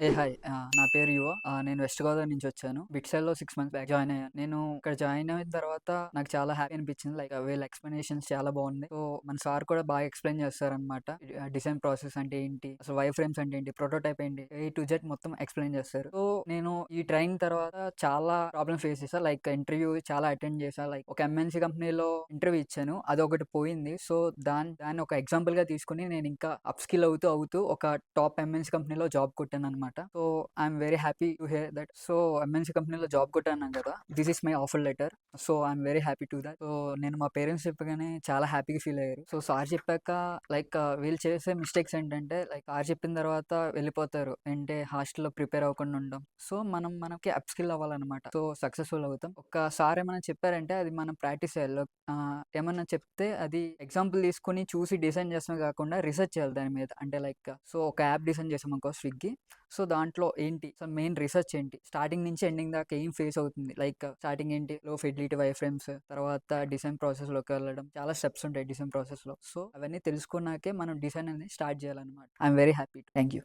Hi. నా పేరు యువ. నేను వెస్ట్ గోదావరి నుంచి వచ్చాను. బిట్సెల్‌లో 6 మంత్స్ బ్యాక్ జాయిన్ అయ్యాను. నేను ఇక్కడ జాయిన్ అయిన తర్వాత నాకు చాలా హ్యాపీ అనిపించింది. లైక్ వీళ్ళ ఎక్స్‌ప్లనేషన్స్ చాలా బాగుంది. సో, మన సార్ కూడా బాగా ఎక్స్‌ప్లెయిన్ చేస్తారనమాట. డిజైన్ ప్రాసెస్ అంటే ఏంటి? అసలు వై ఫ్రేమ్స్ అంటే ఏంటి? ప్రోటోటైప్ ఏంటి? ఏ టు జెడ్ మొత్తం ఎక్స్‌ప్లెయిన్ చేస్తారు. సో, నేను ఈ ట్రైన్ తర్వాత చాలా ప్రాబ్లమ్ ఫేస్ చేశా. లైక్ ఇంటర్వ్యూ చాలా అటెండ్ చేశా. లైక్ ఒక ఎంఎన్‌సి కంపెనీలో ఇంటర్వ్యూ ఇచ్చాను. అదొకటి పోయింది. సో, దాన్ని ఒక ఎగ్జాంపుల్‌గా తీసుకొని నేను ఇంకా అప్ స్కిల్ అవుతూ ఒక టాప్ ఎంఎన్‌సి కంపెనీలో జాబ్ కొట్టాననమాట. So, I'm very happy to hear that. So, MNC కంపెనీలో జాబ్ కొట్టాను కదా! This is my offer letter. So, I'm very happy to that. So, నేను మా పేరెంట్స్ చెప్పగానే చాలా హ్యాపీగా ఫీల్ అయ్యారు. సో, సార్ చెప్పాక లైక్ వీళ్ళు చేసే మిస్టేక్స్ ఏంటంటే లైక్ సార్ చెప్పిన తర్వాత వెళ్ళిపోతారు. అంటే హాస్టల్‌లో ప్రిపేర్ అవ్వకుండా ఉండడం. సో, మనకి అప్ స్కిల్ అవ్వాలనమాట. సో, సక్సెస్‌ఫుల్ అవుతాం. ఒక సార్ ఏమైనా చెప్పారంటే అది మనం ప్రాక్టీస్ చేయాలి. ఏమన్నా చెప్తే అది ఎగ్జాంపుల్ తీసుకొని చూసి డిజైన్ చేస్తమే కాకుండా రిసర్చ్ చేయాలి దాని మీద. అంటే లైక్ సో, ఒక యాప్ డిజైన్ చేసామనుకో స్విగ్గీ. సో, దాంట్లో ఏంటి? సో, మెయిన్ రిసర్చ్ ఏంటి? స్టార్టింగ్ నుంచి ఎండింగ్ దాకా ఏం ఫేస్ అవుతుంది? లైక్ స్టార్టింగ్ ఏంటి? లో ఫిడిలిటీ వై ఫ్రేమ్స్, తర్వాత డిజైన్ ప్రాసెస్‌లోకి వెళ్ళడం. చాలా స్టెప్స్ ఉంటాయి డిజైన్ ప్రాసెస్‌లో. సో, అవన్నీ తెలుసుకున్నాకే మనం డిజైన్ అనేది స్టార్ట్ చేయాలనమాట. I'm very happy. Thank you.